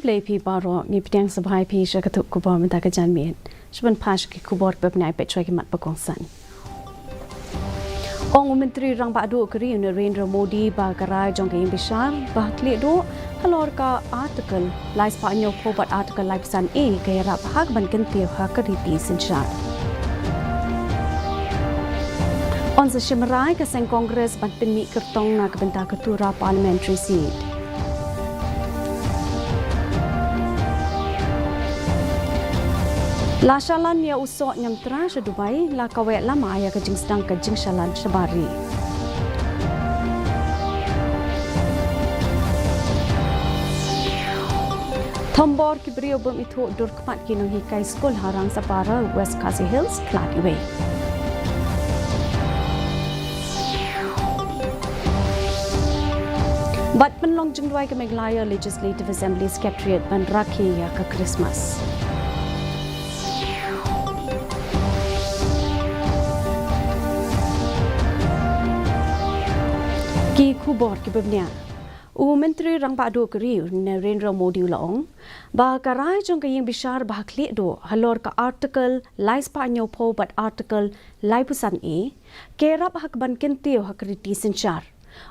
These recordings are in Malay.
play pi baro ngi ptiang sabai pi shakatu kubor menta ka janmien shban pash ki kubor pep nai petro ki mat pakong san Ong Menteri Rang Badu Keri Narendra Modi ba karai jong ke bishar ba kli do halor ka article lai Spanyol pobat article lai pesan e ke rap hak ban kentiu hak riti sinchar On sa shimrai ka seng Congress ban pin mi kertong na ka benta ketua parliamentary seat La shalan ya usok nyam tra sa Dubai la kawet lama ya ka jing sedang ka jing shalan shabari. Thombor ki brio bum itu dur kmat ki nang hikai skol harang sapara West Khasi Hills Clark Way. Bat penlong jengduai ke Meghalaya Legislative Assembly Secretariat ban rakhi ya ka Christmas. Ki kubor ki bebnia Menteri Rang Badu Keri Narendra Modi ulaong ba karai jong ka ying bishar ba kli do halor ka article lai Spanyol po but article lai pusan e kerap hak ban kentiu hak riti sinchar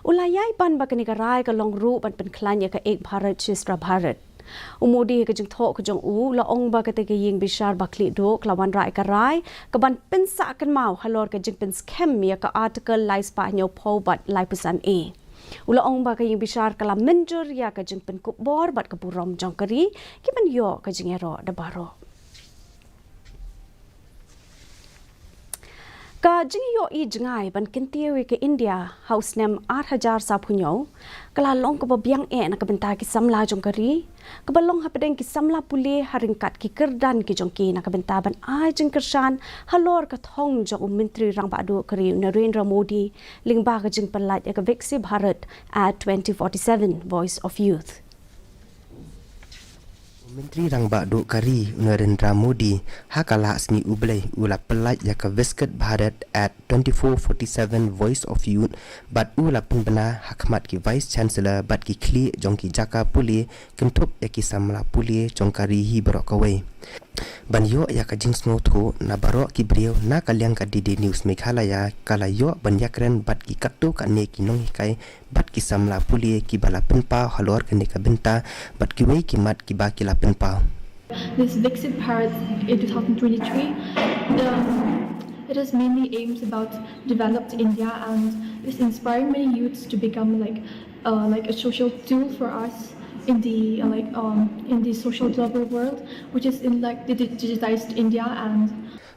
ulayai ban ba kani karai ka long ru ban pen klanya ka ek bharat shistra bharat Modi ka jing thok jong laong ba ka te ka ying bishar ba kli do klawan rai karai ka ban pensa kan mau halor ka jing pen scam ya ka article lai Spanyol po but lai pusan e Ulaong ba kayong bishar kala menjur ya ka jing pen kubor bat ka burom jong kari ki ban yo ka jing ero da baro ka jing yo I jingai ban kentiu ke India house nem 8000 sa punyo kala long ka biang e na ka benta ki samla jong kari ka balong hapedeng ki samla puli haringkat ki kerdan ki jong ki na ka benta ban ai jing kershan halor ka thong jong Menteri Rang Badu Keri Narendra Modi lingba ka jing pelat ya ka Viksi Bharat at 2047 Voice of Youth Menteri Rang Badu Keri Narendra Modi hakala sni ublai ula pelat ya ka Viksi Bharat at 2447 Voice of Youth bat ula penbena hakmat ki Vice Chancellor bat ki kli jong ki jaka puli kentup ya ki samla puli jong kari hi barok away ban yo ya ka jing snow thu na barok ki brio na kalyang ka DD News Meghalaya kala yo ban yakren bat ki kattu ka ne ki nong hikai bat ki samla puli ki bala penpa halor ka ne ka benta bat ki wei ki mat ki ba ki la penpa This Viksi Bharat in 2023 it is mainly aims about developed India and is inspiring many youths to become like a social tool for us in the in the social global world, which is in like the digitized India and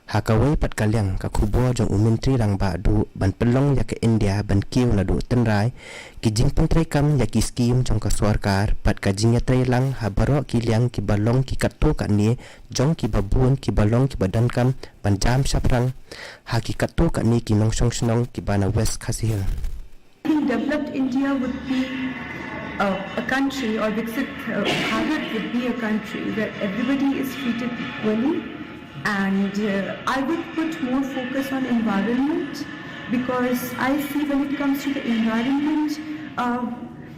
Hakawai pat kalyang ka kubo jong Menteri Rang Badu ban pelong ya ke India ban kiu la du tenrai ki jing pentrai kam ya ki skim jong ka sarkar pat ka jing ya trai lang ha baro ki liang ki balong ki katto ka ni jong ki babun ki balong ki badan kam ban jam saprang ha ki katto ka ni ki nong song snong ki bana West Khasi Hill Developed India would be a country or Viksit Bharat would be a country where everybody is treated equally and I would put more focus on environment because I see when it comes to the environment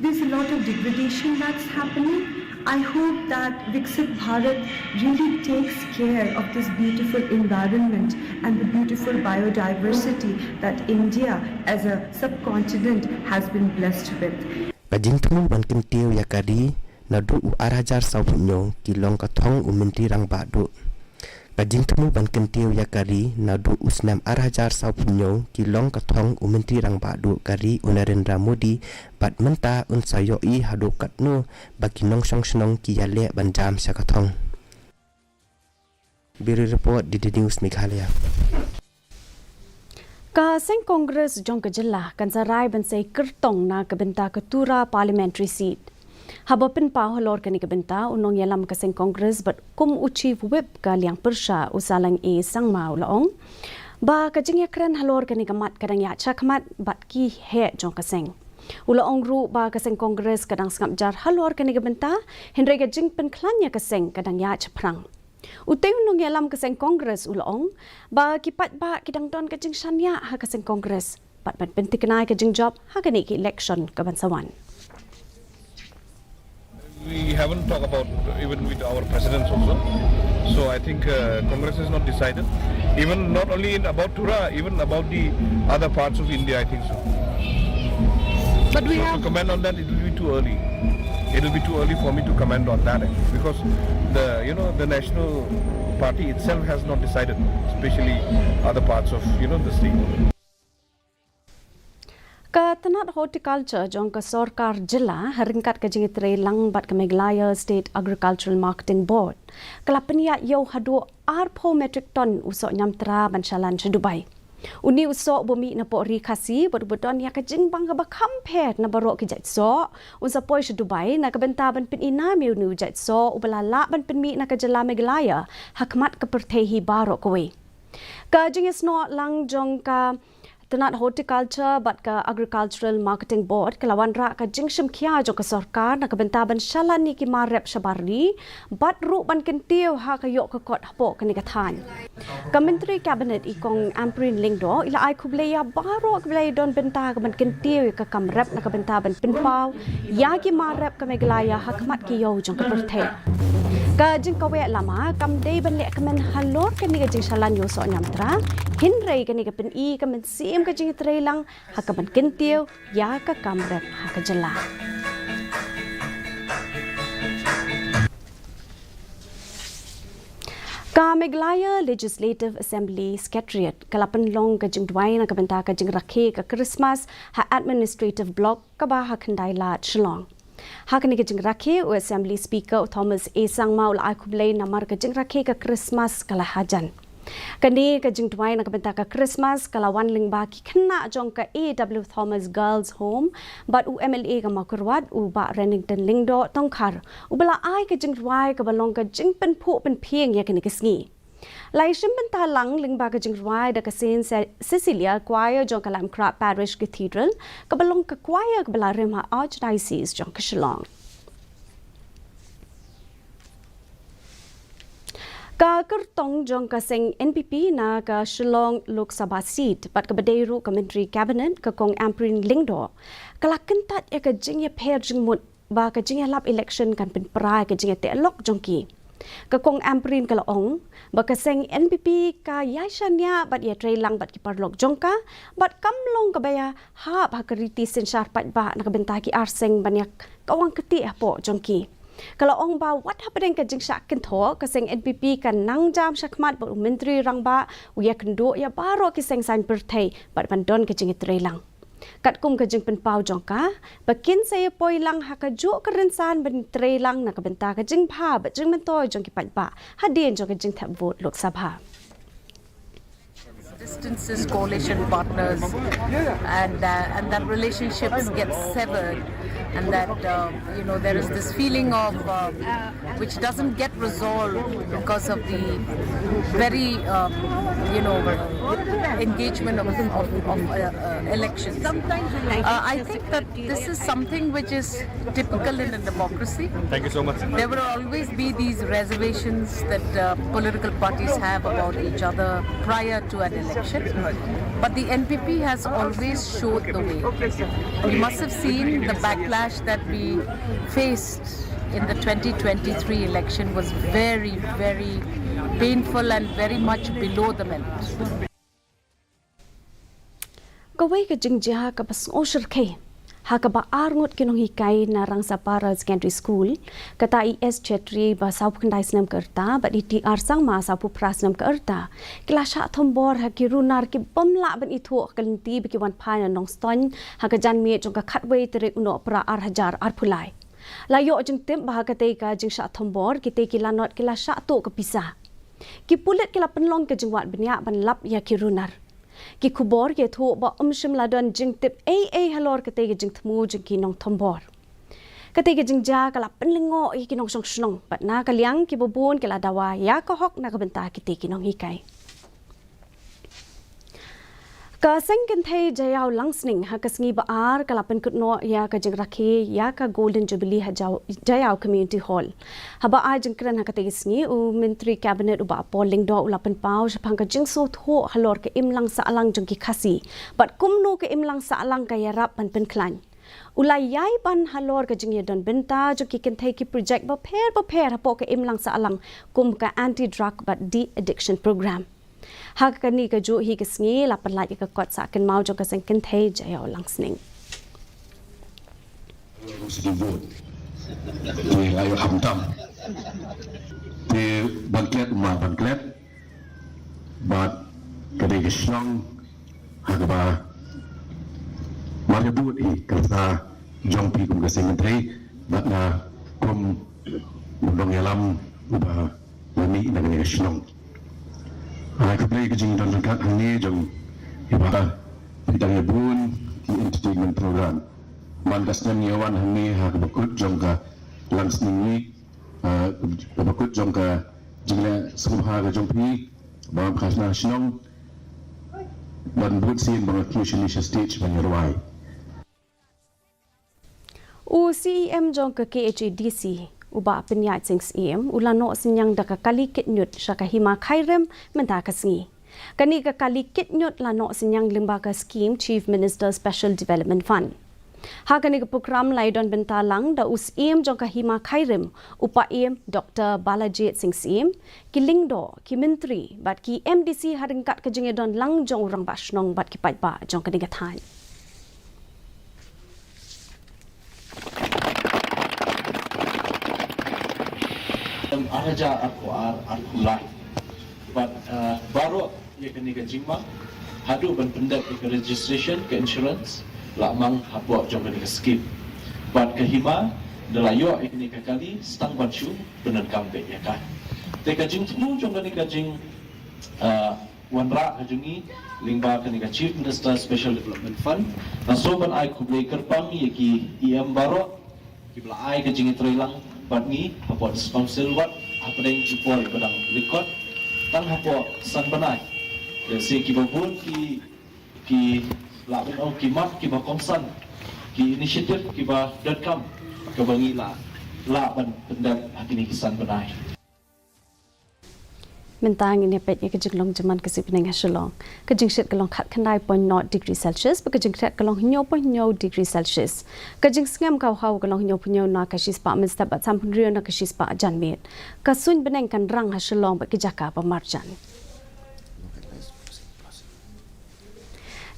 there's a lot of degradation that's happening. I hope that Viksit Bharat really takes care of this beautiful environment and the beautiful biodiversity that India as a subcontinent has been blessed with. Kajing temu ban kentiu ya kadi nadu arajar sawunyo kilong kathong Menteri Rang Badu Kajing temu ban kentiu ya kari nadu usnam arajar sawunyo kilong kathong Menteri Rang Badu Keri Narendra Modi bat menta unsayo I hadu katnu baki nong song snong ki yale ban jam sa kathong Bureau report DD News Meghalaya Ka seng Congress jong ka jilla kan sarai ban sei kertong na ka benta ketua parliamentary seat. Haba pin pa halor ka ni ka benta unong yalam ka seng Congress but kum uchi whip ka liang persha usalang e sang mau laong. Ba ka jing yakran halor ka ni ka mat kadang ya chakmat bat ki he jong ka seng. Ulaong ru ba ka seng Congress kadang sangap jar halor ka ni ka benta henry ka jing pen klanya ka seng kadang ya chaprang. Utay unong yalam kaseng Congress ulaong ba kipat ba kidang don kajing shanya ha kaseng Congress pat pentik kenai kajing job ha kani ki election kabansawan We haven't talked about even with our presidents also. So I think Congress has not decided. Even not only about Tura, even about the other parts of India, I think so. But we So have to comment on that, it will be too early. It will be too early for me to comment on that because the national party itself has not decided, especially other parts of the state. Ketenat horticulture jong ke Sorkar Jela haringkat ke jingitrai lang bat ke Meghalaya State Agricultural Marketing Board. Kelapeniat yo hadu arpo metric ton usok nyamtra bansalan se Dubai. Uni usok bumi na pori Khasi berbedon ya ke jingbang ke bakampet na barok ke jat so unsa poi se Dubai na ke benta ban pin ina miu nu jat so ubala ban pin mi na ke Jela Meghalaya hakmat ke pertehi barok kowe. Ka jingisno lang jong ka Tenat horticulture bat ke Agricultural Marketing Board kelawan rak ke jingshim kia jo ke sorkar na ke bentaban shalan ni ki marep shabari bat ru ban kentiu ha ke yok ke kot hapo ke nikathan. Kementeri Kabinet ikong Amprin Lingdo ila ai kubleya baro kublei don benta ke ban kentiu ke kamrep na ke bentaban pinpau ya ki marep ke Meghalaya hakmat ki yo jong ke perthe. Ka jing kawe lama kam dei ban lek kemen halor ke ni ke jing shalan yo so nyamtra hinrei ke ni ke pen I ke men sim ka jing trailang hakaban kentiu ya ka kamrep haka Jela. Ka Meghalaya Legislative Assembly Secretariat kalapan long ka jing dwai na ka benta ka jing rakhe ka Christmas ha administrative block ka ba ha khandai la Shillong. Hakani ka jing rakhe o Assembly Speaker Thomas A Sangma ul akublei namar ka jing rakhe ka Christmas kala hajan. Kani ka jing dwai na ka benta ka Christmas kala wan ling ba ki khna jong ka AW Thomas Girls Home but u MLA ka makurwat u ba Renington Lingdo tongkhar u bala ai ka jing dwai ka balong ka jing pen phu pen phieng ya kani ka sngi. Lai shim benta lang ling ba ka jing dwai da ka Saint Cecilia choir jong ka Lam Krap Parish Cathedral ka balong ka choir ka bala Rimha Archdiocese jong ka Shillong. Ka kertong jong ka sing NPP na ka Shillong Lok Sabha seat bat ka badeiru ka Menteri Cabinet ka kong Amprin Lingdo kala kentat ya ka jing ya per jing mut ba ka jing ya lap election kan pen prai ka jing ya te lok jong ki ka kong Amprin kala ong ba ka sing NPP ka yaishanya bat ya trailang bat ki parlok jong ka bat kamlong ka baya ha ba ka riti sin syar pat ba na ka benta ki arseng banyak kawang keti apo jong ki. Kalau ong ba what happening ka jing syak kentho ka sing NPP kan nang jam syakmat ba menteri rang ba uya kendo ya baro ki sing san perthai bat bandon ka jing itrelang kat kum ka jing pen pau jong ka bakin saya poi lang ha ka jo ka rensan ben trelang na ka benta ka jing pha ba jing mentoi jong ki pat ba hadin jong ka jing thap vote Lok Sabha. distances coalition partners and that relationships get severed and that there is this feeling of which doesn't get resolved because of the very engagement of elections. I think that this is something which is typical in a democracy. Thank you so much. There will always be these reservations that political parties have about each other prior to an election. But the NPP has always showed the way. We must have seen the backlash that we faced in the 2023 election was very, very painful and very much below the belt. Kawai ka jingja ka pas osher ke ha ka ba arngot kinong hikai na rang sapara secondary school kata IS Chetri ba saup kandai snam kerta ba di arsang ma saup prasnam kerta kilasha thombor ha ki runar ki bomla ban ithu kalenti bi ki wan phai na nong ston ha ka jan mi jong ka khatwei tere uno pra ar hajar ar phulai la yo jing tem ba ka te ka jing sha thombor ki te ki lanot kilasha to ka pisa ki pulet ki la penlong ka jingwat benya ban lap ya ki runar ki kubor ke thu ba shim ladon jing tip a halor kate ge jing thmu jing ki nong thombor kate ge jing ja kala penlingo ki nong song snong pat na kalyang ki bobon kala dawa ya ka hok na ka benta ki te ki nong hikai ka seng kan thai jayau langsning ha kasngi ba ar kala pen kutno ya ka jing rakhe ya ka golden jubilee ha jayau community hall ha ba a jing kran ha ka te sngi u menteri cabinet u ba polling do ula pen pau shapang ka jing so tho halor ka imlang sa alang jong ki khasi but kumno ka imlang sa alang ka yarap pan pen klan Ulai yai ban halor ka jingye don benta jo ki ken thai ki project ba pher hapo ka im lang sa alang kum ka anti drug but de addiction program. Ha ka ni ka jo hi ka sngi la pan lai ka kot sa ken mau jo ka sen ken thai jayo lang sning. Thì ai hầm tâm thì bằng kết but cái strong hagaba mana buat kerana jong pi kum kasih menteri but na kum undang yalam ubah lami dengan strong aku beli kejing dan dekat ini jong ibadah bidang bun entertainment program mandasnya nyawan ini hakbakut jong ka langs ni bakut jong ka jingla semua ka jong pi bang khasna strong dan buat sin bang accusation stage banyarwai U CEM jong ka KHDC uba penyat sing CEM ulano sinyang da ka kali kitnyut syaka hima khairem menta ka singi. Kani ka kali kitnyut lano sinyang limbaga scheme Chief Minister Special Development Fund. Ha kani ka program laidon bentalang da us CEM jong ka hima khairem upa EM Dr. Balajit Singh CEM kilingdo ki menteri bat ki MDC haringkat ka jingedon lang jong urang basnong bat ki paitba jong ka digathan. Araja aku live, but baru ia kena kejima, hadu pendak ke registration ke insurance, lamang hapuak jom kena skip, but kehima delayo ia kena kali stang bancu benar kampe ya kan. Te kajing tu jom kena kajing wanra kajungi lingba kena Chief Minister Special Development Fund, nasoban ai kublai kerpang ia ki IM baru, kibla ai kajing terilang. But ni hapo council wat apa yang jupol badang record tang hapo san banai se ki babun ki labin au ki mat ki ba komsan ki initiative ki ba .com ke bangi la ban pendak hakini kisan banai Mentang ini pet ke jenglong jaman ke sipneng hasilong ke jingsit kelong khat khandai 0.0 degree Celsius ke jingset kelong 0.0 degree Celsius ke jing sngam kau hau kelong 0.0 na ka shispa minsta bat sampun rio na ka shispa janmit ka sun beneng kan rang hasilong ba ke jaka pa marjan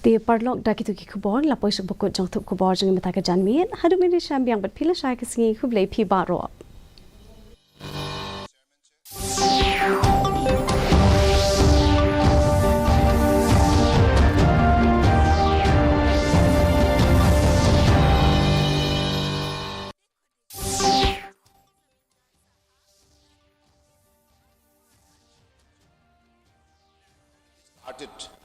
Di parlok da kitu ki kubor la pois bukut jong thuk kubor jing mata ka janmit hadu mi sambiang bat pila shai ke singi kublei pi baro started